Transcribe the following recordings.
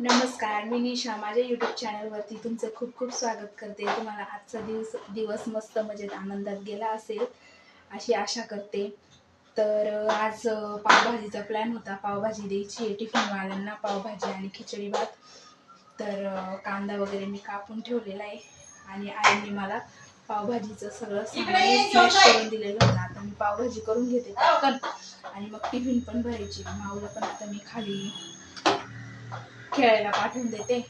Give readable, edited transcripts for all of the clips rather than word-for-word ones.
नमस्कार, मी निशा. माझ्या यूट्यूब चॅनलवरती तुमचं खूप खूप स्वागत करते. तुम्हाला आजचा दिवस मस्त मजेत आनंदात गेला असेल अशी आशा करते. तर आज पावभाजीचा प्लॅन होता. पावभाजी द्यायची आहे टिफिनवाल्यांना, पावभाजी आणि खिचडी भात. तर कांदा वगैरे मी कापून ठेवलेला आहे आणि आईने मला पावभाजीचं सगळं स्मॅश करून दिलेलं होतं. आता मी पावभाजी करून घेते पटकन आणि मग टिफिन पण भरायची. माऊला पण आता मी खाली खेळायला पाठवून देते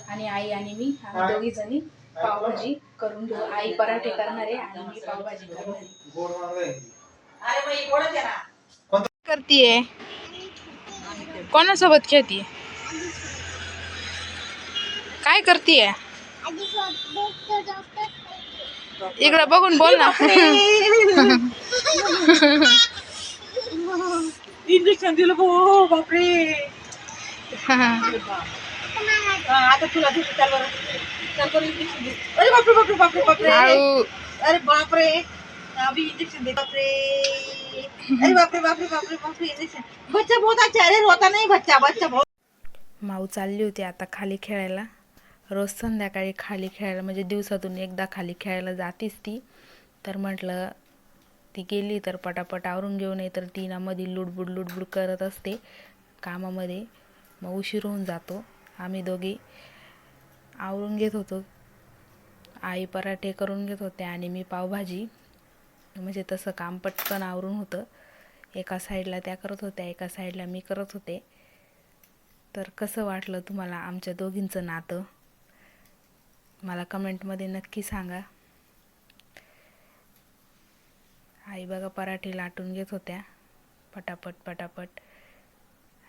आणि आई आणि मी आम्ही दोघी जणी पावभाजी करून घेऊ. आई पराठे करणार आहे आणि मी पावभाजी करणार आहे. करतीये कोणासोबत खेळतीये? काय करतीये? इकडं बघून बोल ना. इंजेक्शन दिलं गो बापरे. आता तुला दिलं त्यावर इंजेक्शन दे. अरे बापरे बापरे बापरे बापरे. अरे बापरे अभी इंजेक्शन दे. बापरे अरे बापरे बापरे बापरे बापरे इंजेक्शन. बच्चा बहुत अच्छा. अरे रोता नहीं बच्चा. बच्चा बहुत. माऊ चालली होती आता खाली खेळायला. रोज संध्याकाळी खाली खेळायला म्हणजे दिवसातून एकदा खाली खेळायला जातीच ती. तर म्हटलं ती गेली तर पटापट आवरून घेऊ, नये तर ती ना मध्ये लुडबुड करत असते कामामध्ये, मग उशीर होऊन जातो. आम्ही दोघी आवरून घेत होतो. आई पराठे करून घेत होते आणि मी पावभाजी. म्हणजे तसं काम पटकन आवरून होतं. एका साईडला त्या करत होत्या, एका साईडला मी करत होते. तर कसं वाटलं तुम्हाला आमच्या दोघींचं नातं मला कमेंटमध्ये नक्की सांगा. आई बघा पराठे लाटून घेत होत्या पटापट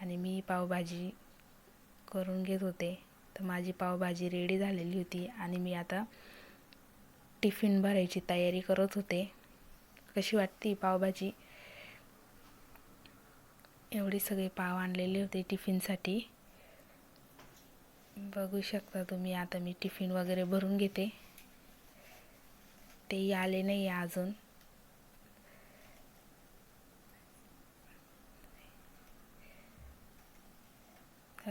आणि मी पावभाजी करून घेत होते. तर माझी पावभाजी रेडी झालेली होती आणि मी आता टिफिन भरायची तयारी करत होते. कशी वाटते पावभाजी? एवढे सगळे पाव आणलेले होते टिफिनसाठी. बघू शकता तुम्ही. आता मी टिफिन वगैरे भरून घेते. तेही आले नाही अजून.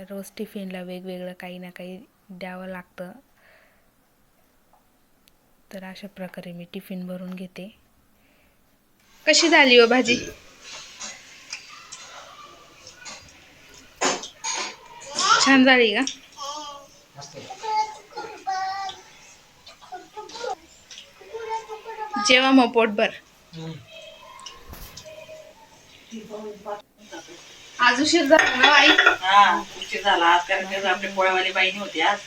रोज टिफिनला वेगवेगळं काही ना काही द्यावं लागतं. तर अशा प्रकारे मी टिफिन भरून घेते. कशी झाली हो भाजी? छान झाली का? जेवा मग पोटभर. आज उशीर झाला ना आई? हा उशीर झाला आज, कारण आपल्या पोळ्यावाली बाईनी होती आज.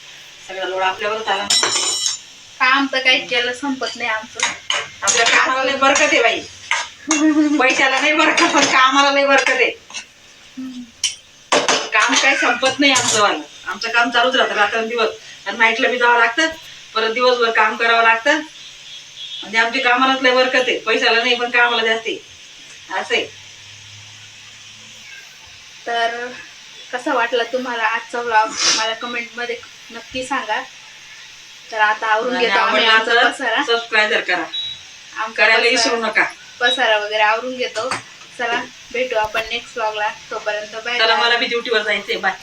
सगळा लोड आपल्यावरच आला. काम तर काही केलं संपत नाही आमचं. आपल्या कामाला लय बरकत आहे बाई. पैशाला नाही बरकत पण कामाला लय बरकत आहे. काम काही संपत नाही आमचं वालं. आमचं काम चालूच राहतं रात्रंदिवस. आणि नाईटला बी जावं लागतं, परत दिवसभर काम करावं लागतं. म्हणजे आमची कामालाच लय बरकत आहे. पैशाला नाही पण कामाला जास्त आहे असं आहे. तर कसा वाटला तुम्हाला आजचा व्लॉग मला कमेंटमध्ये नक्की सांगा. तर आता आवरून घेतो आम्ही आमचा पसारा. सबस्क्राईब करा, करायला विसरू नका. पसारा वगैरे आवरून घेतो. चला भेटू आपण नेक्स्ट व्लॉगला. तोपर्यंत बाय. चला मला बी ड्युटीवर जायचंय. बाय.